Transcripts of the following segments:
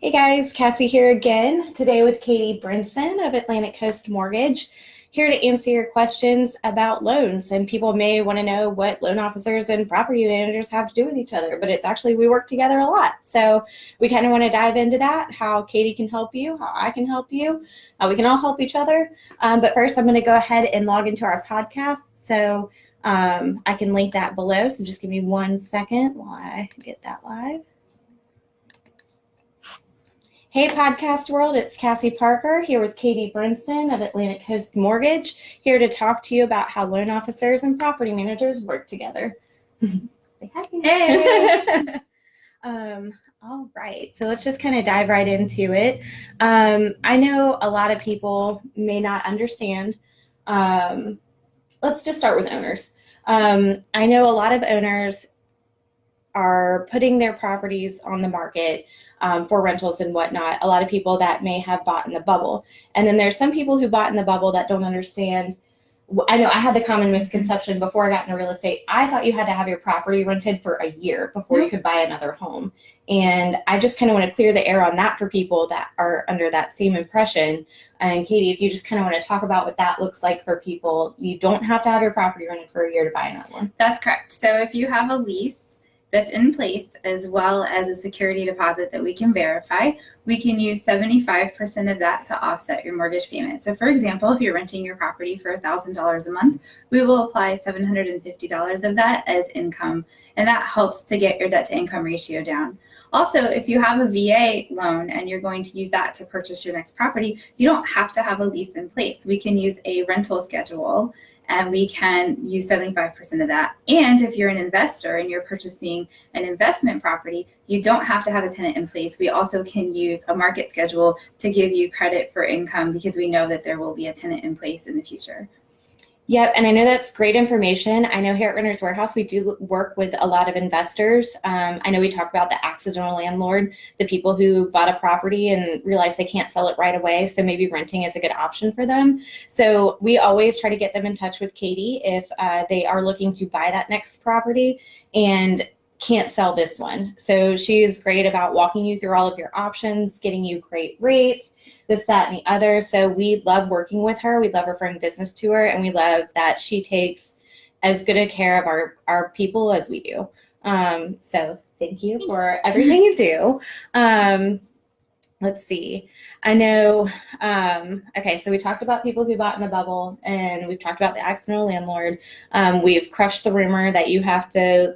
Hey guys, Cassie here again, today with Katie Brinson of Atlantic Coast Mortgage, here to answer your questions about loans. And people may want to know what loan officers and property managers have to do with each other, but it's actually, we work together a lot. So we kind of want to dive into that, how Katie can help you, how I can help you, how we can all help each other. But first, I'm going to go ahead and log into our podcast. So I can link that below. So just give me 1 second while I get that live. Hey podcast world, it's Cassie Parker here with Katie Brinson of Atlantic Coast Mortgage, here to talk to you about how loan officers and property managers work together. Say hi. Hey! All right, so let's just kind of dive right into it. I know a lot of people may not understand. Let's just start with owners. I know a lot of owners are putting their properties on the market for rentals and whatnot. A lot of people that may have bought in the bubble. And then there's some people who bought in the bubble that don't understand. I know I had the common misconception before I got into real estate. I thought you had to have your property rented for a year before you could buy another home. And I just kind of want to clear the air on that for people that are under that same impression. And Katie, if you just kind of want to talk about what that looks like for people, you don't have to have your property rented for a year to buy another one. That's correct. So if you have a lease that's in place, as well as a security deposit that we can verify, we can use 75% of that to offset your mortgage payment. So for example, if you're renting your property for $1,000 a month, we will apply $750 of that as income, and that helps to get your debt to income ratio down. Also, if you have a VA loan and you're going to use that to purchase your next property, you don't have to have a lease in place. We can use a rental schedule, and we can use 75% of that. And if you're an investor and you're purchasing an investment property, you don't have to have a tenant in place. We also can use a market schedule to give you credit for income because we know that there will be a tenant in place in the future. Yep, and I know that's great information. I know here at Renters Warehouse, we do work with a lot of investors. I know we talk about the accidental landlord, the people who bought a property and realize they can't sell it right away, so maybe renting is a good option for them. So we always try to get them in touch with Katie if they are looking to buy that next property and can't sell this one. So she is great about walking you through all of your options, getting you great rates, this, that, and the other. So we love working with her. We love referring business to her, and we love that she takes as good a care of our people as we do. So thank you for everything you do. Let's see. I know, okay, so we talked about people who bought in the bubble, and we've talked about the accidental landlord. We've crushed the rumor that you have to,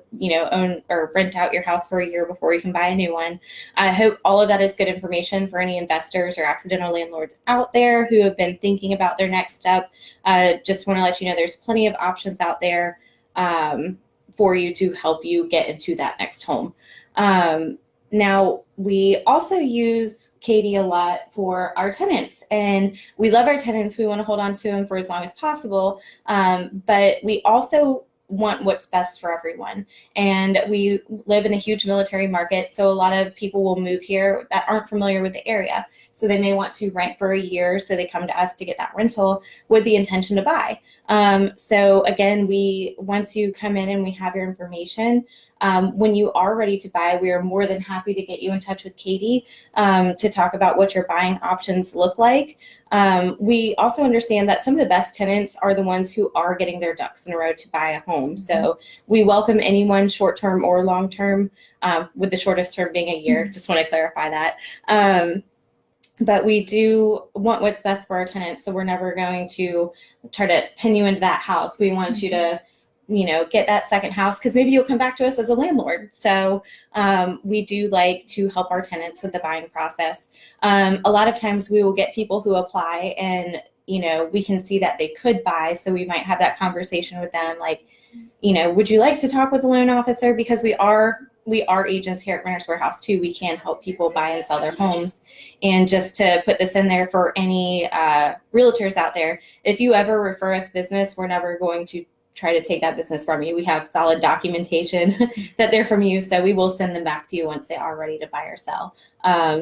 own or rent out your house for a year before you can buy a new one. I hope all of that is good information for any investors or accidental landlords out there who have been thinking about their next step. Just want to let you know there's plenty of options out there for you to help you get into that next home. Now, we also use Katie a lot for our tenants, and we love our tenants. We want to hold on to them for as long as possible, but we also want what's best for everyone. And we live in a huge military market, so a lot of people will move here that aren't familiar with the area. So they may want to rent for a year, so they come to us to get that rental with the intention to buy. So again, once you come in and we have your information, when you are ready to buy, we are more than happy to get you in touch with Katie to talk about what your buying options look like. We also understand that some of the best tenants are the ones who are getting their ducks in a row to buy a home. So we welcome anyone short-term or long-term, with the shortest term being a year. Just want to clarify that. But we do want what's best for our tenants, so we're never going to try to pin you into that house. We want you to get that second house because maybe you'll come back to us as a landlord. So we do like to help our tenants with the buying process. A lot of times we will get people who apply and, we can see that they could buy. So we might have that conversation with them like, would you like to talk with a loan officer? Because we are agents here at Renters Warehouse too. We can help people buy and sell their homes. And just to put this in there for any realtors out there, if you ever refer us business, we're never going to try to take that business from you. We have solid documentation that they're from you, so we will send them back to you once they are ready to buy or sell.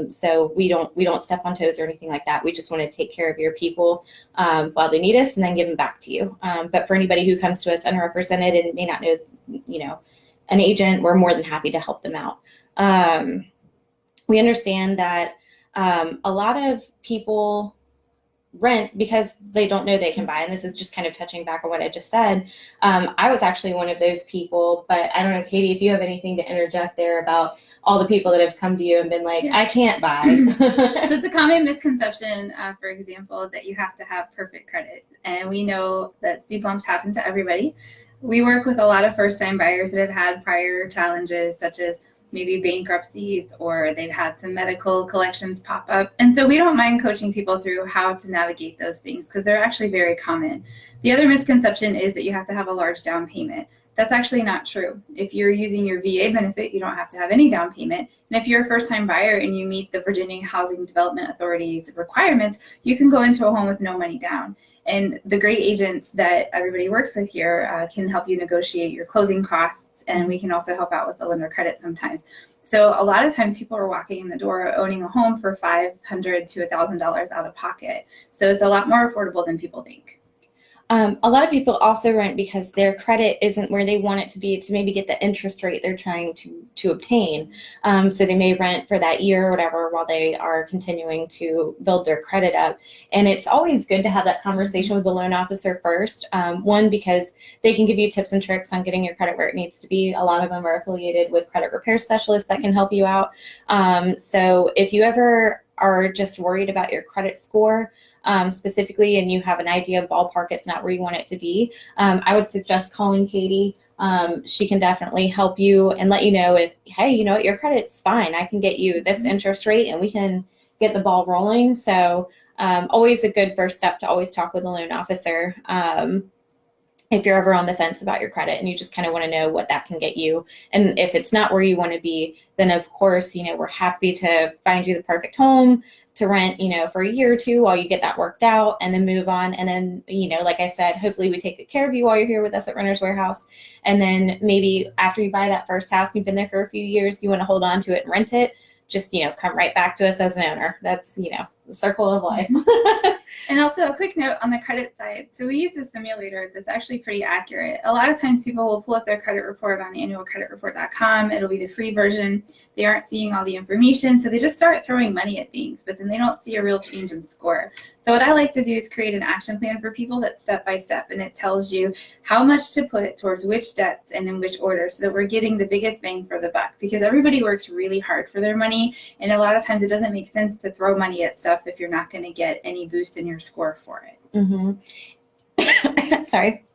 So we don't step on toes or anything like that. We just want to take care of your people while they need us and then give them back to you. But for anybody who comes to us unrepresented and may not know, an agent, we're more than happy to help them out. we understand that a lot of people rent because they don't know they can buy. And this is just kind of touching back on what I just said. I was actually one of those people, but I don't know, Katie, if you have anything to interject there about all the people that have come to you and been like, Yes. I can't buy. So it's a common misconception, for example, that you have to have perfect credit. And we know that speed bumps happen to everybody. We work with a lot of first-time buyers that have had prior challenges, such as maybe bankruptcies, or they've had some medical collections pop up. And so we don't mind coaching people through how to navigate those things because they're actually very common. The other misconception is that you have to have a large down payment. That's actually not true. If you're using your VA benefit, you don't have to have any down payment. And if you're a first-time buyer and you meet the Virginia Housing Development Authority's requirements, you can go into a home with no money down. And the great agents that everybody works with here can help you negotiate your closing costs, and we can also help out with the lender credit sometimes. So a lot of times people are walking in the door owning a home for $500 to $1,000 out of pocket. So it's a lot more affordable than people think. A lot of people also rent because their credit isn't where they want it to be to maybe get the interest rate they're trying to obtain. So they may rent for that year or whatever while they are continuing to build their credit up. And it's always good to have that conversation with the loan officer first. One, because they can give you tips and tricks on getting your credit where it needs to be. A lot of them are affiliated with credit repair specialists that can help you out. So if you ever are just worried about your credit score, specifically, and you have an idea of ballpark, it's not where you want it to be, I would suggest calling Katie. She can definitely help you and let you know if, hey, you know what, your credit's fine. I can get you this interest rate and we can get the ball rolling. So always a good first step to always talk with the loan officer. If you're ever on the fence about your credit and you just kind of want to know what that can get you. And if it's not where you want to be, then of course, we're happy to find you the perfect home to rent, for a year or two while you get that worked out and then move on. And then, like I said, hopefully we take good care of you while you're here with us at Renters Warehouse. And then maybe after you buy that first house, you've been there for a few years, you want to hold on to it and rent it, just, come right back to us as an owner. That's, the circle of life. And also a quick note on the credit side. So we use a simulator that's actually pretty accurate. A lot of times people will pull up their credit report on annualcreditreport.com. It'll be the free version. They aren't seeing all the information, so they just start throwing money at things, but then they don't see a real change in score. So what I like to do is create an action plan for people that's step by step, and it tells you how much to put towards which debts and in which order so that we're getting the biggest bang for the buck, because everybody works really hard for their money, and a lot of times it doesn't make sense to throw money at stuff if you're not going to get any boost in your score for it. Sorry.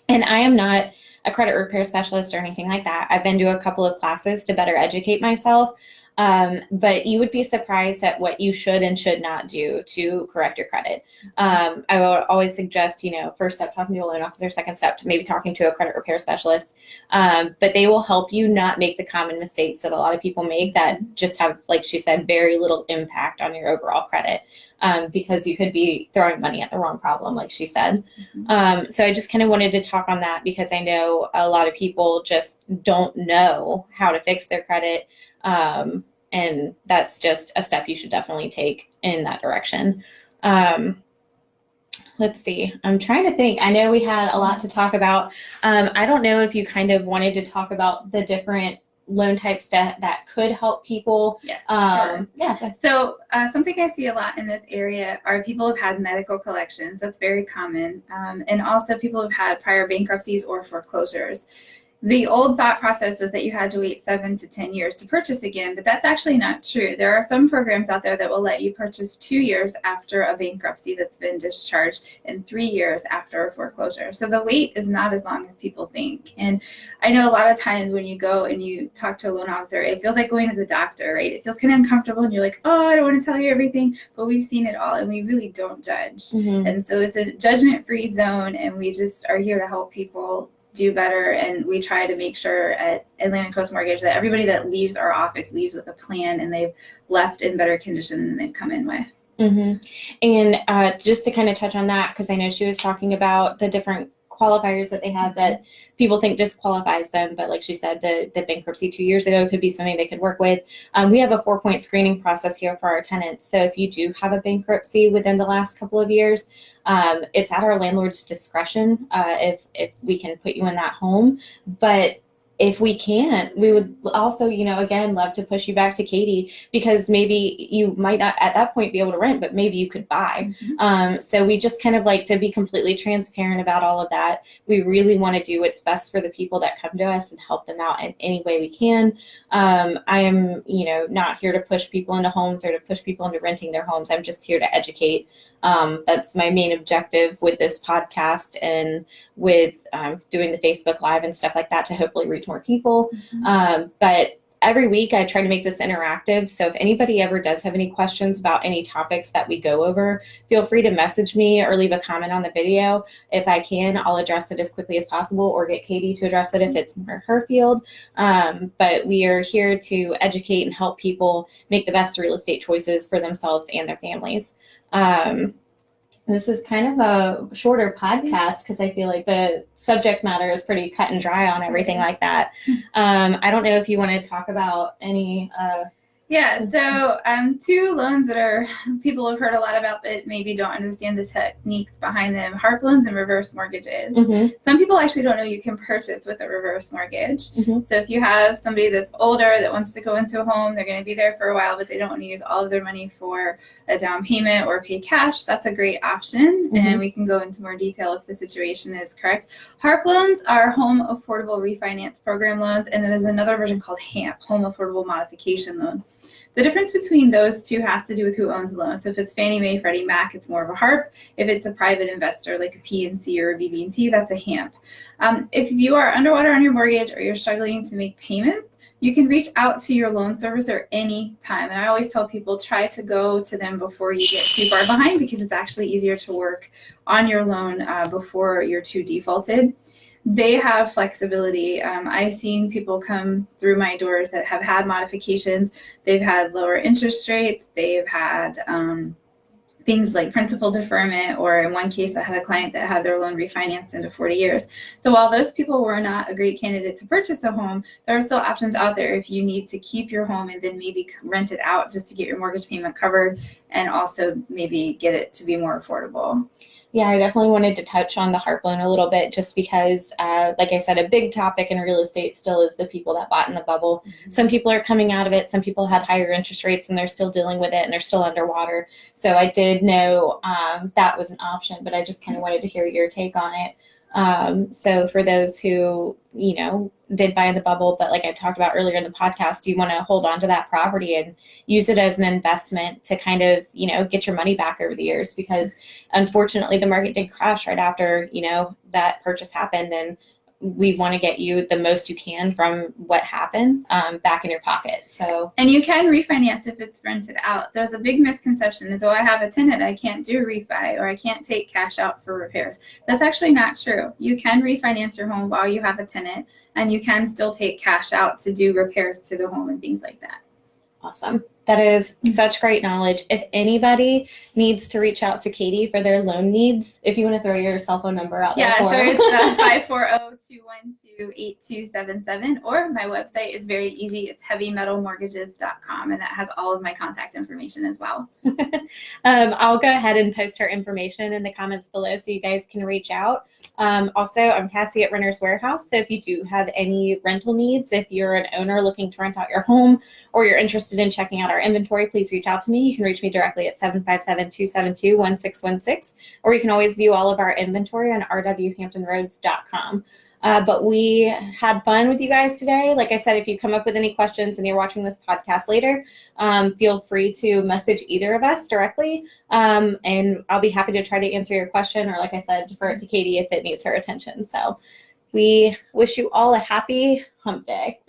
And I am not a credit repair specialist or anything like that. I've been to a couple of classes to better educate myself. But you would be surprised at what you should and should not do to correct your credit. I would always suggest, first step, talking to a loan officer, second step, maybe talking to a credit repair specialist. But they will help you not make the common mistakes that a lot of people make that just have, like she said, very little impact on your overall credit. Because you could be throwing money at the wrong problem, like she said. So I just kind of wanted to talk on that because I know a lot of people just don't know how to fix their credit. And that's just a step you should definitely take in that direction. Let's see. I'm trying to think. I know we had a lot to talk about. I don't know if you kind of wanted to talk about the different loan types that could help people. Yes, sure. Yeah. So something I see a lot in this area are people who've had medical collections. That's very common. And also people who've had prior bankruptcies or foreclosures. The old thought process was that you had to wait 7 to 10 years to purchase again, but that's actually not true. There are some programs out there that will let you purchase 2 years after a bankruptcy that's been discharged and 3 years after a foreclosure. So the wait is not as long as people think. And I know a lot of times when you go and you talk to a loan officer, it feels like going to the doctor, right? It feels kind of uncomfortable and you're like, oh, I don't want to tell you everything, but we've seen it all and we really don't judge. And so it's a judgment-free zone, and we just are here to help people do better. And we try to make sure at Atlantic Coast Mortgage that everybody that leaves our office leaves with a plan and they've left in better condition than they've come in with. And just to kind of touch on that, because I know she was talking about the different qualifiers that they have that people think disqualifies them, but like she said, the bankruptcy 2 years ago could be something they could work with. We have a 4-point screening process here for our tenants. So if you do have a bankruptcy within the last couple of years, it's at our landlord's discretion if we can put you in that home. But if we can't, we would also, again, love to push you back to Katie, because maybe you might not at that point be able to rent, but maybe you could buy. So we just kind of like to be completely transparent about all of that. We really want to do what's best for the people that come to us and help them out in any way we can. I am, not here to push people into homes or to push people into renting their homes. I'm just here to educate. That's my main objective with this podcast and with doing the Facebook Live and stuff like that, to hopefully reach more people. But every week I try to make this interactive. So if anybody ever does have any questions about any topics that we go over, feel free to message me or leave a comment on the video. If I can, I'll address it as quickly as possible, or get Katie to address it if it's more her field. But we are here to educate and help people make the best real estate choices for themselves and their families. This is kind of a shorter podcast because I feel like the subject matter is pretty cut and dry on everything like that. I don't know if you want to talk about any. Yeah, so 2 loans that are people have heard a lot about, but maybe don't understand the techniques behind them: HARP loans and reverse mortgages. Some people actually don't know you can purchase with a reverse mortgage. So if you have somebody that's older that wants to go into a home, they're going to be there for a while, but they don't want to use all of their money for a down payment or pay cash, that's a great option. And we can go into more detail if the situation is correct. HARP loans are Home Affordable Refinance Program loans, and then there's another version called HAMP, Home Affordable Modification Loan. The difference between those two has to do with who owns the loan. So if it's Fannie Mae, Freddie Mac, it's more of a HARP. If it's a private investor like a PNC or a BB&T, that's a HAMP. If you are underwater on your mortgage or you're struggling to make payments, you can reach out to your loan servicer any time. And I always tell people, try to go to them before you get too far behind, because it's actually easier to work on your loan before you're too defaulted. They have flexibility. I've seen people come through my doors that have had modifications. They've had lower interest rates. They've had things like principal deferment, or in one case, I had a client that had their loan refinanced into 40 years. So while those people were not a great candidate to purchase a home, there are still options out there if you need to keep your home and then maybe rent it out just to get your mortgage payment covered, and also maybe get it to be more affordable. Yeah, I definitely wanted to touch on the HARP loan a little bit, just because, like I said, a big topic in real estate still is the people that bought in the bubble. Some people are coming out of it. Some people had higher interest rates and they're still dealing with it and they're still underwater. So I did know that was an option, but I just kind of wanted to hear your take on it. So for those who, did buy in the bubble, but like I talked about earlier in the podcast, you want to hold on to that property and use it as an investment to kind of, get your money back over the years, because unfortunately the market did crash right after, that purchase happened, and we want to get you the most you can from what happened back in your pocket. So, and you can refinance if it's rented out. There's a big misconception is, I have a tenant, I can't do refi, or I can't take cash out for repairs. That's actually not true. You can refinance your home while you have a tenant, and you can still take cash out to do repairs to the home and things like that. Awesome. That is such great knowledge. If anybody needs to reach out to Katie for their loan needs, if you want to throw your cell phone number out there. Yeah, sure. It's 540-212-8277, or my website is very easy. It's heavymetalmortgages.com, and that has all of my contact information as well. I'll go ahead and post her information in the comments below so you guys can reach out. Also, I'm Cassie at Renters Warehouse. So if you do have any rental needs, if you're an owner looking to rent out your home, or you're interested in checking out our inventory, please reach out to me. You can reach me directly at 757-272-1616, or you can always view all of our inventory on rwhamptonroads.com. But we had fun with you guys today. Like I said, if you come up with any questions and you're watching this podcast later, feel free to message either of us directly, and I'll be happy to try to answer your question, or like I said, defer it to Katie if it needs her attention. So we wish you all a happy hump day.